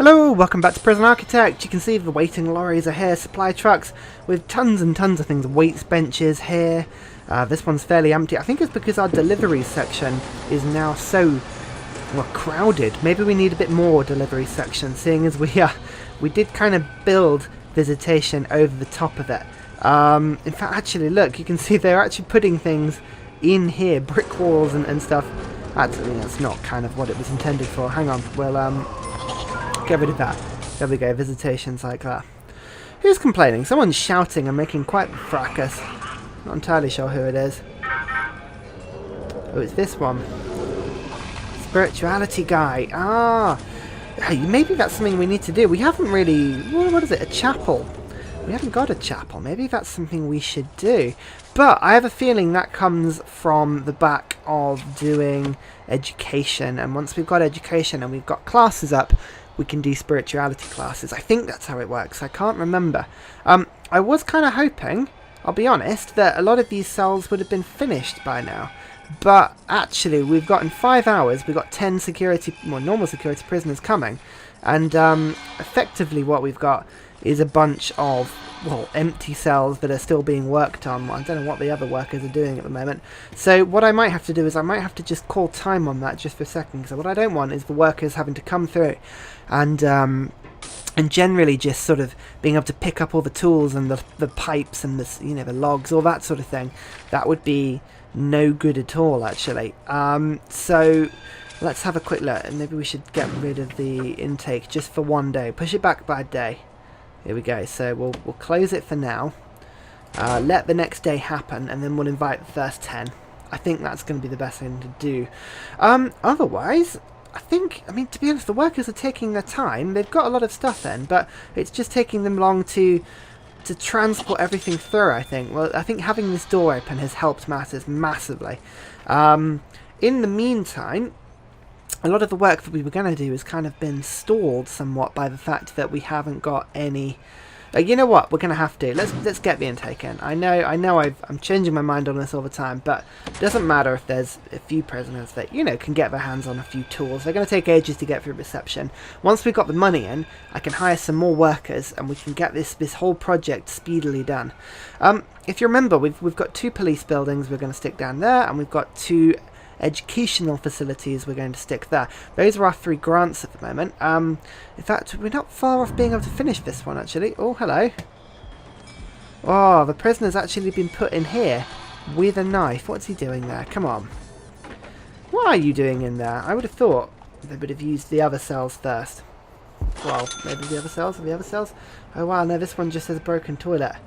Hello, welcome back to Prison Architect. You can see the waiting lorries are here, supply trucks with tons and tons of things, weights benches here. This one's fairly empty. I think it's because our delivery section is now so, well, crowded. Maybe we need a bit more delivery section, seeing as we did kind of build visitation over the top of it. In fact, actually, look, you can see they're actually putting things in here, brick walls and stuff. Actually, that's not kind of what it was intended for. Hang on, we'll get rid of that. There we go, visitations like that. Who's complaining? Someone's shouting and making quite a fracas. Not entirely sure who it is. Oh, it's this one. Spirituality guy. Ah, hey, maybe that's something we need to do. We haven't really... What is it? A chapel. We haven't got a chapel. Maybe that's something we should do. But I have a feeling that comes from the back of doing education. And once we've got education and we've got classes up, we can do spirituality classes. I think that's how it works. I can't remember. I was kind of hoping, I'll be honest, that a lot of these cells would have been finished by now. But actually, we've got in 5 hours, we've got 10 normal security prisoners coming. And effectively what we've got is a bunch of, well, empty cells that are still being worked on. I don't know what the other workers are doing at the moment. So what I might have to do is I might have to just call time on that just for a second. So what I don't want is the workers having to come through and generally just sort of being able to pick up all the tools and the pipes and the, you know, the logs, all that sort of thing. That would be no good at all, actually. So let's have a quick look, and maybe we should get rid of the intake just for one day. Push it back by a day. Here we go. So we'll close it for now. Let the next day happen, and then we'll invite the first 10. I think that's going to be the best thing to do. Otherwise, I mean, to be honest, the workers are taking their time. They've got a lot of stuff in, but it's just taking them long to transport everything through, I think. Well, I think having this door open has helped matters massively. In the meantime, a lot of the work that we were going to do has kind of been stalled somewhat by the fact that we haven't got any... you know what? We're going to have to. Let's get the intake in. I know I'm changing my mind on this all the time, but it doesn't matter if there's a few prisoners that, you know, can get their hands on a few tools. They're going to take ages to get through reception. Once we've got the money in, I can hire some more workers and we can get this whole project speedily done. If you remember, we've got 2 police buildings we're going to stick down there, and we've got 2 educational facilities we're going to stick there. Those are our 3 grants at the moment. In fact, we're not far off being able to finish this one, actually. Oh, hello. Oh, the prisoner's actually been put in here with a knife. What's he doing there? Come on. What are you doing in there? I would have thought they would have used the other cells first. Well, maybe the other cells? Are the other cells? Oh, wow, no, this one just has a broken toilet.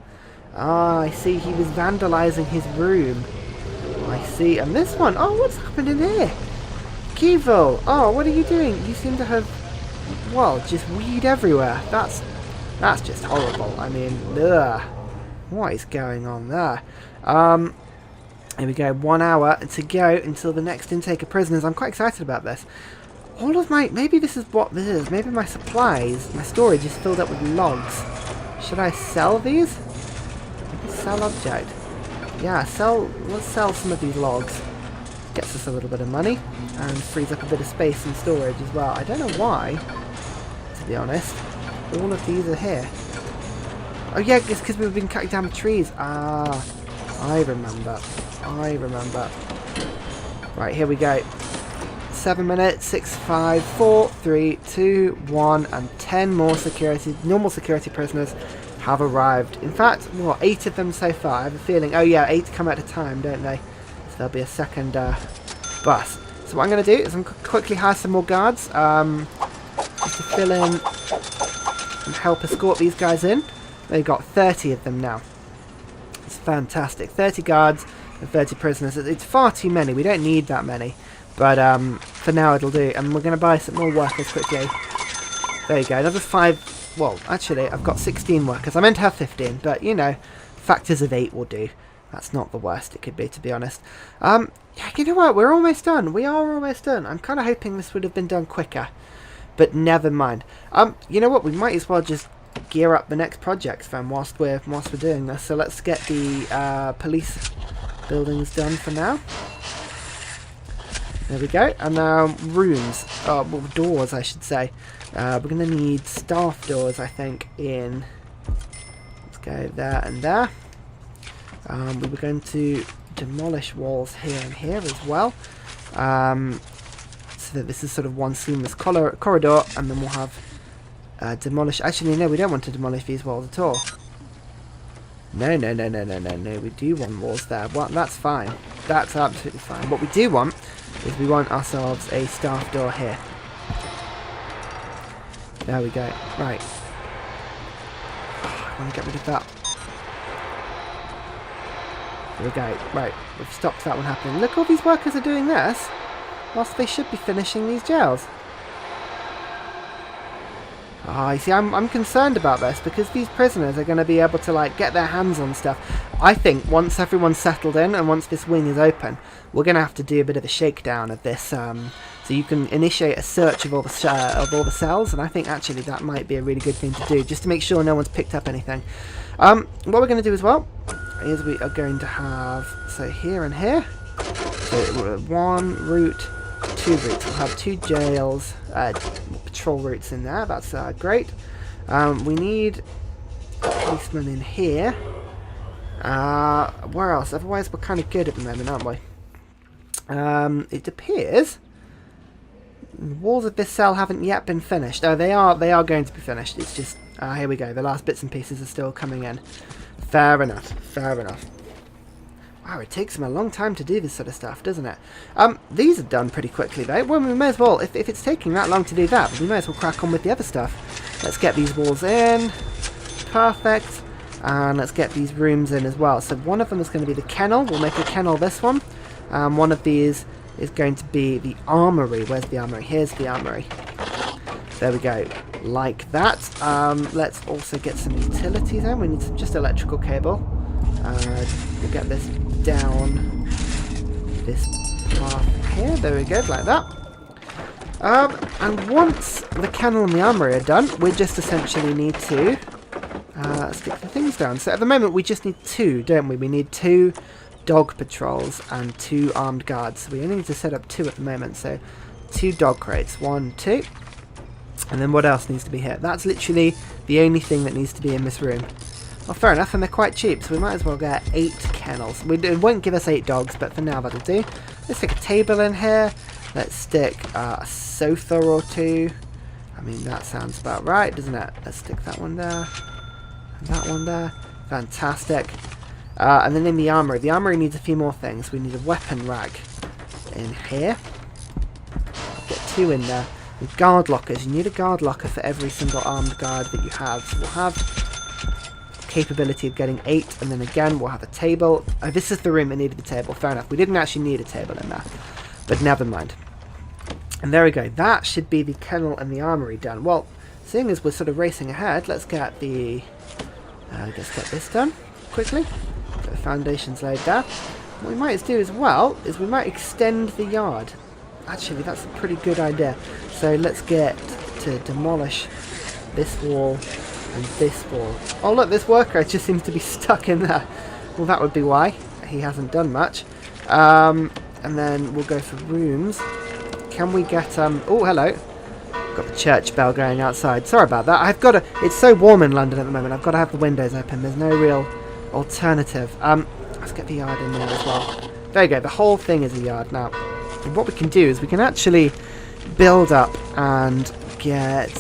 Ah, I see. He was vandalising his room. I see. And this one, oh, what's happened in here? Kevil, oh, what are you doing? You seem to have, well, just weed everywhere. That's just horrible. I mean, ugh. What is going on there? Here we go. 1 hour to go until the next intake of prisoners. I'm quite excited about this. All of my, maybe this is what this is. Maybe my supplies, my storage is filled up with logs. Should I sell these? Maybe sell object. Yeah, let's sell some of these logs. Gets us a little bit of money and frees up a bit of space and storage as well. I don't know why, to be honest. All of these are here. Oh yeah, it's because we've been cutting down the trees. Ah, I remember. Right, here we go. 7 minutes, 6, 5, 4, 3, 2, 1, and 10 more normal security prisoners have arrived. In fact, what, 8 of them so far? I have a feeling. Oh yeah, 8 come at a time, don't they? So there'll be a second bus. So what I'm going to do is I'm going to quickly hire some more guards just to fill in and help escort these guys in. They've got 30 of them now. It's fantastic. 30 guards and 30 prisoners. It's far too many. We don't need that many. But for now it'll do. And we're going to buy some more workers quickly. There you go. Another 5... Well, actually, I've got 16 workers. I meant to have 15, but, you know, factors of 8 will do. That's not the worst it could be, to be honest. Yeah, you know what? We're almost done. We are almost done. I'm kind of hoping this would have been done quicker. But never mind. You know what? We might as well just gear up the next projects then whilst we're doing this. So let's get the police buildings done for now. There we go. And now rooms. Well, doors, I should say. We're going to need staff doors, I think, in... Let's go there and there. We were going to demolish walls here and here as well. So that this is sort of one seamless corridor, and then we'll have demolish... Actually, no, we don't want to demolish these walls at all. No, we do want walls there. Well, that's fine. That's absolutely fine. What we do want is we want ourselves a staff door here. There we go. Right. Oh, I want to get rid of that. There we go. Right, we've stopped that one happening. Look, all these workers are doing this, whilst they should be finishing these jails. Ah, you see, I'm concerned about this, because these prisoners are going to be able to, like, get their hands on stuff. I think once everyone's settled in, and once this wing is open, we're going to have to do a bit of a shakedown of this, so you can initiate a search of all the cells, and I think actually that might be a really good thing to do, just to make sure no one's picked up anything. What we're going to do as well is we are going to have, so here and here, so 1 route, 2 routes. We'll have 2 jails, patrol routes in there. That's great. We need a policeman in here. Where else? Otherwise, we're kind of good at the moment, aren't we? It appears the walls of this cell haven't yet been finished. Oh, they are going to be finished. It's just here we go. The last bits and pieces are still coming in. Fair enough. Fair enough. Wow, it takes them a long time to do this sort of stuff, doesn't it? These are done pretty quickly, though. Well, we may as well, if it's taking that long to do that, we may as well crack on with the other stuff. Let's get these walls in. Perfect. And let's get these rooms in as well. So one of them is going to be the kennel. We'll make a kennel this one. One of these is going to be the armory. Where's the armory? Here's the armory. There we go. Like that. Let's also get some utilities in. We need some just electrical cable. We'll get this down this path here. There we go, like that. And once the kennel and the armory are done, we just essentially need to stick the things down. So at the moment we just need 2, don't we? We need 2 dog patrols and 2 armed guards. So we only need to set up 2 at the moment. So 2 dog crates, 1, 2. And then what else needs to be here? That's literally the only thing that needs to be in this room. Well, fair enough, and they're quite cheap, so we might as well get 8 kennels. It won't give us 8 dogs, but for now that'll do. Let's stick a table in here. Let's stick a sofa or 2. I mean, that sounds about right, doesn't it? Let's stick that one there. And that one there. Fantastic. And then in the armory needs a few more things. We need a weapon rack in here. Get 2 in there. With guard lockers. You need a guard locker for every single armed guard that you have. So we'll have capability of getting 8, and then again we'll have a table. Oh, this is the room that needed the table. Fair enough. We didn't actually need a table in there, but never mind. And there we go. That should be the kennel and the armory done. Well, seeing as we're sort of racing ahead, let's get the let's get this done quickly. Get the foundations laid there. What we might do as well is we might extend the yard. Actually, that's a pretty good idea. So let's get to demolish this wall and this wall. Oh look, this worker just seems to be stuck in there. Well, that would be why. He hasn't done much. And then we'll go for rooms. Can we get oh, hello. Got the church bell going outside. Sorry about that. I've got to... It's so warm in London at the moment. I've got to have the windows open. There's no real alternative. Let's get the yard in there as well. There you go. The whole thing is a yard now. And what we can do is we can actually build up and get...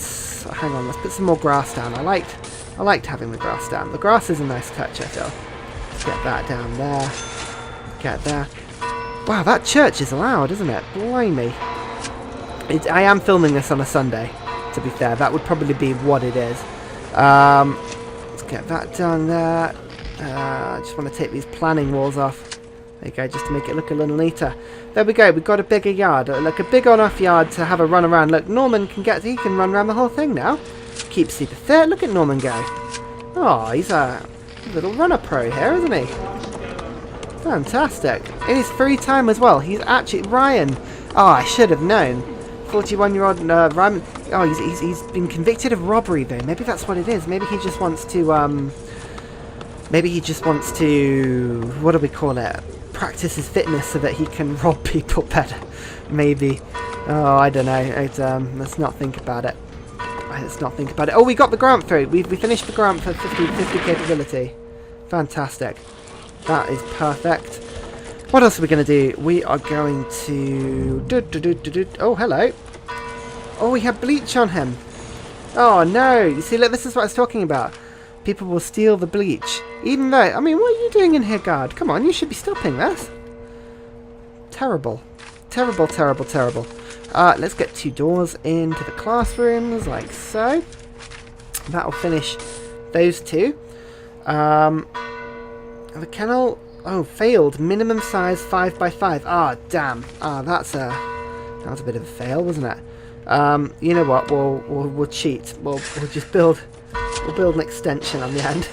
Hang on, let's put some more grass down. I liked having the grass down. The grass is a nice touch, I feel. Let's get that down there. Get there. Wow, that church is loud, isn't it? Blimey. I am filming this on a Sunday, to be fair. That would probably be what it is. Let's get that done there. I just want to take these planning walls off. There you go, just to make it look a little neater. There we go, we've got a bigger yard. Like a big enough yard to have a run around. Look, Norman he can run around the whole thing now. Keep super fit. Look at Norman go. Oh, he's a little runner pro here, isn't he? Fantastic. In his free time as well. He's actually... Ryan. Oh, I should have known. 41-year-old Ryan. Oh, he's been convicted of robbery, though. Maybe that's what it is. Maybe he just wants to... Maybe he just wants to... What do we call it? Practice his fitness so that he can rob people better. Maybe. Oh, I don't know. Let's not think about it. Let's not think about it. Oh, we got the grant through. We finished the grant for 50 capability. Fantastic. That is perfect. What else are we going to do? We are going to... Oh, hello. Oh, we have bleach on him. Oh, no. You see, look, this is what I was talking about. People will steal the bleach. Even though... I mean, what are you doing in here, guard? Come on, you should be stopping this. Terrible. Terrible, terrible, terrible. Let's get 2 doors into the classrooms, like so. That'll finish those 2. The kennel... Oh, failed. Minimum size 5x5. Ah, damn. Ah, that was a bit of a fail, wasn't it? You know what? We'll cheat. We'll just build an extension on the end,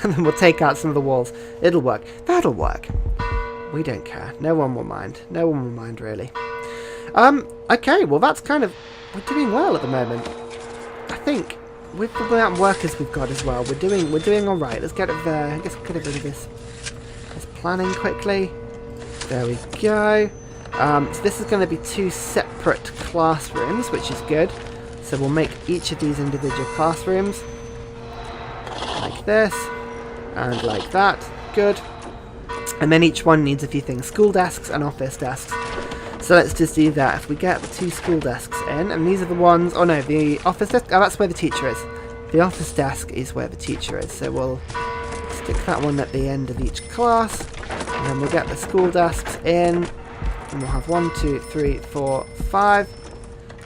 and then we'll take out some of the walls. It'll work. That'll work. We don't care. No one will mind. No one will mind, really. Okay. Well, that's kind of... We're doing well at the moment. I think with the amount of workers we've got as well, we're doing all right. Let's get rid of this planning quickly. There we go. So this is going to be 2 separate classrooms, which is good. So we'll make each of these individual classrooms like this and like that. Good. And then each one needs a few things: school desks and office desks. So let's just do that. If we get the 2 school desks in, and these are the ones... Oh no, the office desk... Oh, that's where the teacher is. The office desk is where the teacher is. So we'll stick that one at the end of each class. And then we'll get the school desks in. And we'll have 1, 2, 3, 4, 5.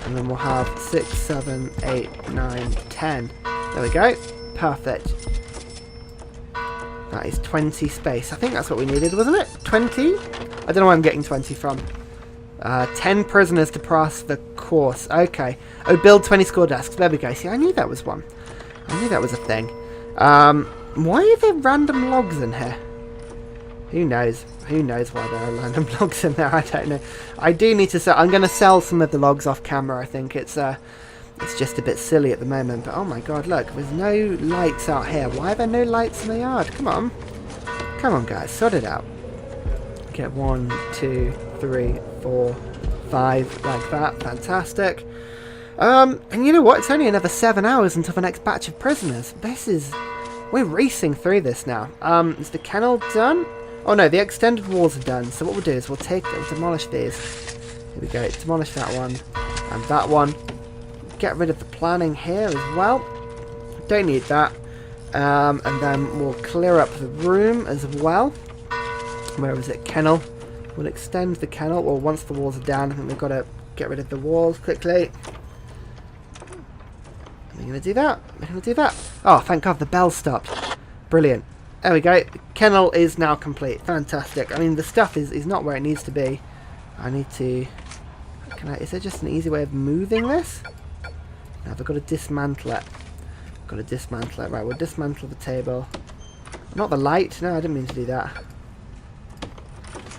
And then we'll have 6, 7, 8, 9, 10. There we go. Perfect. That is 20 space. I think that's what we needed, wasn't it? 20? I don't know where I'm getting 20 from. 10 prisoners to pass the course. Okay. Oh, build 20 school desks. There we go. See, I knew that was one. I knew that was a thing. Why are there random logs in here? Who knows? Who knows why there are random logs in there? I don't know. I do need to sell... I'm going to sell some of the logs off camera. I think it's just a bit silly at the moment. But oh my god, look. There's no lights out here. Why are there no lights in the yard? Come on. Come on, guys. Sort it out. Get 1, 2, 3, 4, 5. Like that. Fantastic. And you know what? It's only another 7 hours until the next batch of prisoners. We're racing through this now. Is the kennel done? Oh no, the extended walls are done. So what we'll do is we'll demolish these. Here we go. Demolish that one and that one. Get rid of the planning here as well. Don't need that. And then we'll clear up the room as well. Where is it? Kennel. We'll extend the kennel. Well, once the walls are down, I think we've got to get rid of the walls quickly. We're going to do that. We're going to do that. Oh, thank God the bell stopped. Brilliant. There we go. Kennel is now complete. Fantastic. I mean, the stuff is not where it needs to be. I need to... Is there just an easy way of moving this? No, I've got to dismantle it. Got to dismantle it. Right, we'll dismantle the table. Not the light. No, I didn't mean to do that.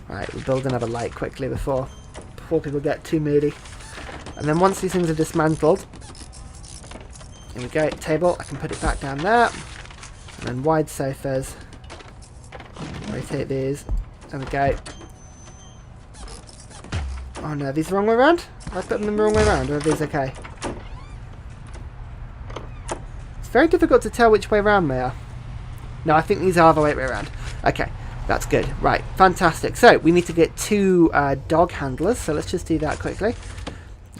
Right, we'll build another light quickly before people get too moody. And then once these things are dismantled... Here we go. Table. I can put it back down there. And then wide sofas. Rotate these. There we go. Oh no, are these the wrong way around? Have I put them the wrong way around, or are these okay? It's very difficult to tell which way around they are. No, I think these are the right way around. Okay, that's good. Right, fantastic. So, we need to get 2 dog handlers, so let's just do that quickly.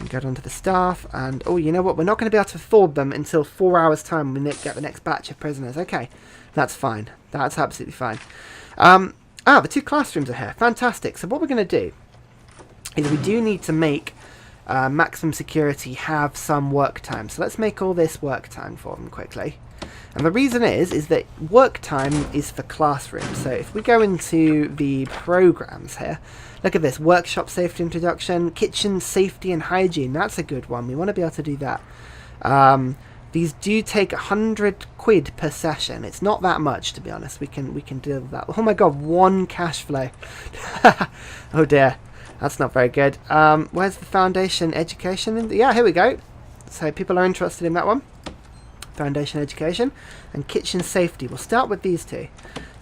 Get onto the staff, and oh, you know what? We're not going to be able to afford them until 4 hours' time when we get the next batch of prisoners. Okay, that's fine. That's absolutely fine. The 2 classrooms are here. Fantastic. So what we're going to do is we do need to make maximum security have some work time. So let's make all this work time for them quickly. And the reason is that work time is for classrooms. So if we go into the programs here, look at this: workshop safety introduction, kitchen safety and hygiene. That's a good one. We want to be able to do that. These do take 100 quid per session. It's not that much, to be honest. We can deal with that. Oh my god, 1 cash flow. Oh dear, that's not very good. Where's the foundation education? Yeah, here we go. So people are interested in that one. Foundation education and kitchen safety. We'll start with these 2,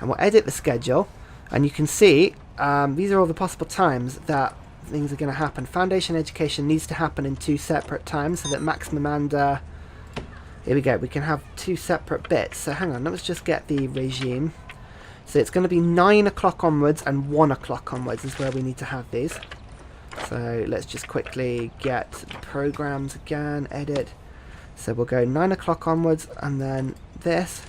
and we'll edit the schedule. And you can see these are all the possible times that things are going to happen. Foundation education needs to happen in 2 separate times so that maximum and... here we go. We can have 2 separate bits. So hang on. Let's just get the regime. So it's going to be 9 o'clock onwards and 1 o'clock onwards is where we need to have these. So let's just quickly get programs again. Edit. So we'll go 9 o'clock onwards and then this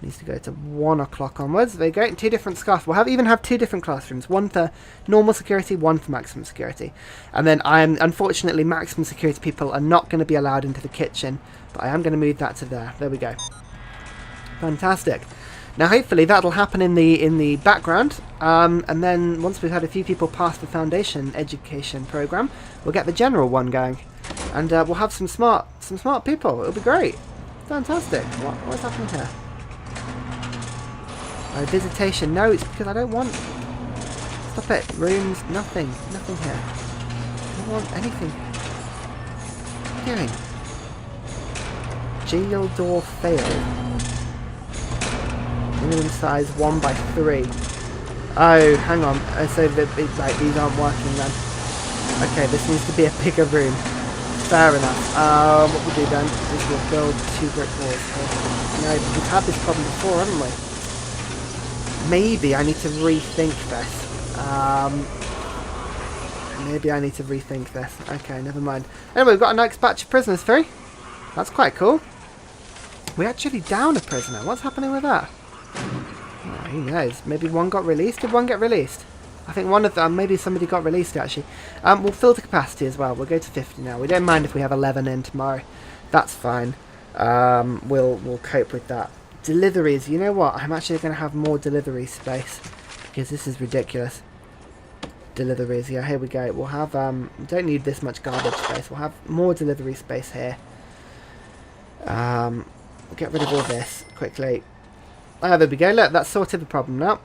needs to go to 1 o'clock onwards. There you go. 2 different classrooms. We'll even have 2 different classrooms. 1 for normal security, 1 for maximum security. And then unfortunately, maximum security people are not going to be allowed into the kitchen. But I am going to move that to there. There we go. Fantastic. Now hopefully that'll happen in the background. And then once we've had a few people pass the foundation education program, we'll get the general one going. And we'll have some smart people. It'll be great. Fantastic. What's happening here? Visitation. No, it's because I don't want... Stop it. Rooms. Nothing. Nothing here. I don't want anything. What are you doing? Jail door failed. Minimum size 1 by 3. Oh, hang on. So right, these aren't working then. Okay, this needs to be a bigger room. Fair enough. What we'll do then is we'll build 2 brick walls. No, we've had this problem before, haven't we? Maybe I need to rethink this. Maybe I need to rethink this. Okay, never mind. Anyway, we've got a next batch of prisoners through. That's quite cool. We actually down a prisoner. What's happening with that? Oh, who knows? Maybe one got released. Did one get released? I think one of them, maybe somebody got released actually. We'll filter capacity as well. We'll go to 50 now. We don't mind if we have 11 in tomorrow. That's fine. We'll cope with that. Deliveries. You know what? I'm actually going to have more delivery space because this is ridiculous. Deliveries. Yeah, here we go. We'll have. Don't need this much garbage space. We'll have more delivery space here. Get rid of all this quickly. There we go. Look, that's sorted the problem now.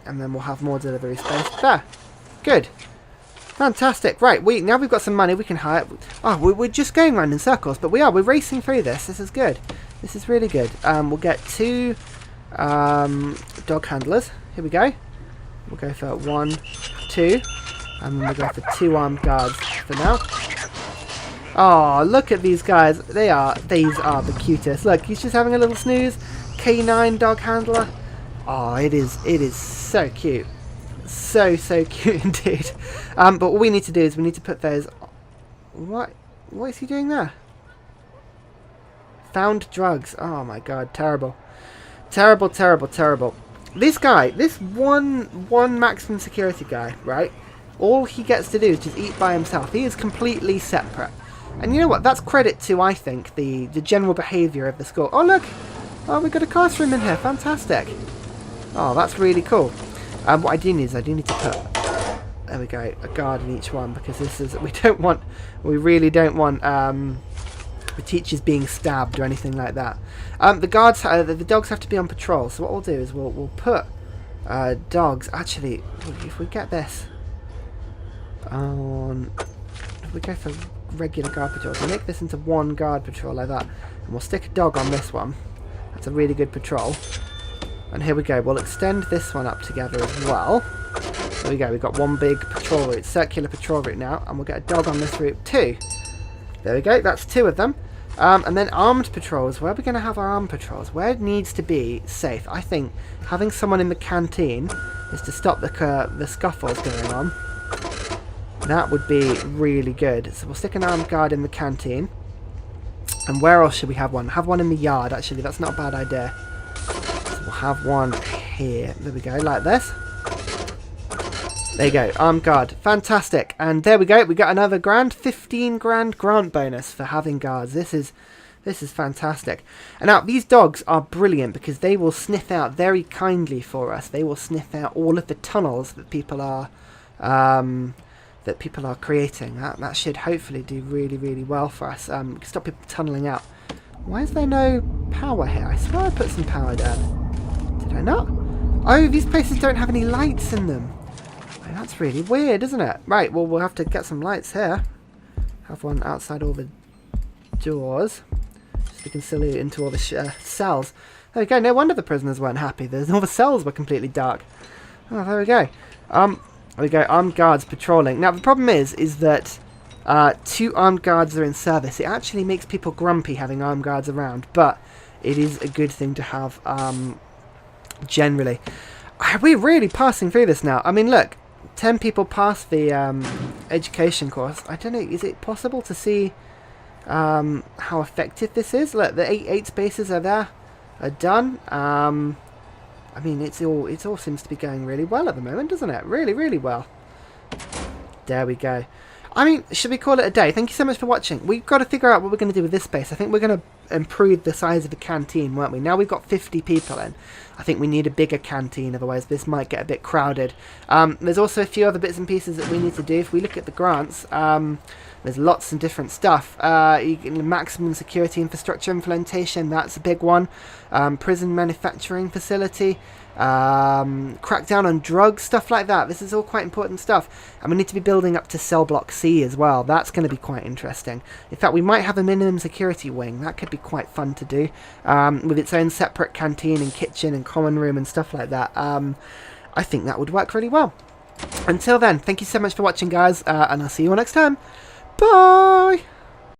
And then we'll have more delivery space. There. Good. Fantastic. Right, now we've got some money. We can hire... Oh, we're just going around in circles. But we're racing through this. This is good. This is really good. We'll get 2 dog handlers. Here we go. We'll go for 1, 2. And then we'll go for 2 armed guards for now. Oh, look at these guys. These are the cutest. Look, he's just having a little snooze. K9 dog handler. Oh, it is so cute. So cute indeed. But what we need to do is we need to put those... What is he doing there? Found drugs. Oh my god, terrible. Terrible, terrible, terrible. This guy, this one maximum security guy, right? All he gets to do is just eat by himself. He is completely separate. And you know what? That's credit to, I think, the general behaviour of the school. Oh, look! Oh, we've got a classroom in here. Fantastic. Oh, that's really cool. What I do need is I do need to put... There we go. A guard in each one, because this is... We really don't want the teachers being stabbed or anything like that. The dogs have to be on patrol. So what we'll do is we'll put dogs... Actually, if we get this on... If we go for regular guard patrols, we'll make this into 1 guard patrol like that. And we'll stick a dog on this one. That's a really good patrol. And here we go. We'll extend this one up together as well. There we go. We've got 1 big patrol route, circular patrol route now. And we'll get a dog on this route too. There we go. That's 2 of them. And then armed patrols. Where are we going to have our armed patrols? Where it needs to be safe. I think having someone in the canteen is to stop the scuffles going on. That would be really good. So we'll stick an armed guard in the canteen. And where else should we have one? Have one in the yard, actually. That's not a bad idea. So we'll have one here. There we go, like this. There you go, armed guard. Fantastic. And there we go. We got another grand. 15 grand grant bonus for having guards. This is fantastic. And now, these dogs are brilliant because they will sniff out very kindly for us. They will sniff out all of the tunnels that people are... creating. That should hopefully do really, really well for us. Stop people tunneling out. Why is there no power here? I swear I put some power down. Did I not? Oh, these places don't have any lights in them. Oh, that's really weird, isn't it? Right, well, we'll have to get some lights here. Have one outside all the doors. Just to conciliate into all the cells. There we go. No wonder the prisoners weren't happy. All the cells were completely dark. Oh, there we go. There we go, armed guards patrolling. Now the problem is that 2 armed guards are in service. It actually makes people grumpy having armed guards around, but it is a good thing to have generally. We're really passing through this now. I mean, look, 10 people pass the education course. I don't know, is it possible to see how effective this is? Look, the 8 spaces are there, are done. I mean, it all seems to be going really well at the moment, doesn't it? Really, really well. There we go. I mean, should we call it a day? Thank you so much for watching. We've got to figure out what we're going to do with this space. I think we're going to improve the size of the canteen, weren't we? Now we've got 50 people in. I think we need a bigger canteen, otherwise this might get a bit crowded. There's also a few other bits and pieces that we need to do. If we look at the grants, there's lots of different stuff. Maximum security infrastructure implementation, that's a big one. Prison manufacturing facility. Crackdown on drugs, stuff like that. This is all quite important stuff. And we need to be building up to cell block C as well. That's going to be quite interesting. In fact, we might have a minimum security wing. That could be quite fun to do, with its own separate canteen and kitchen and common room and stuff like that. I think that would work really well. Until then, thank you so much for watching, guys, and I'll see you all next time. Bye!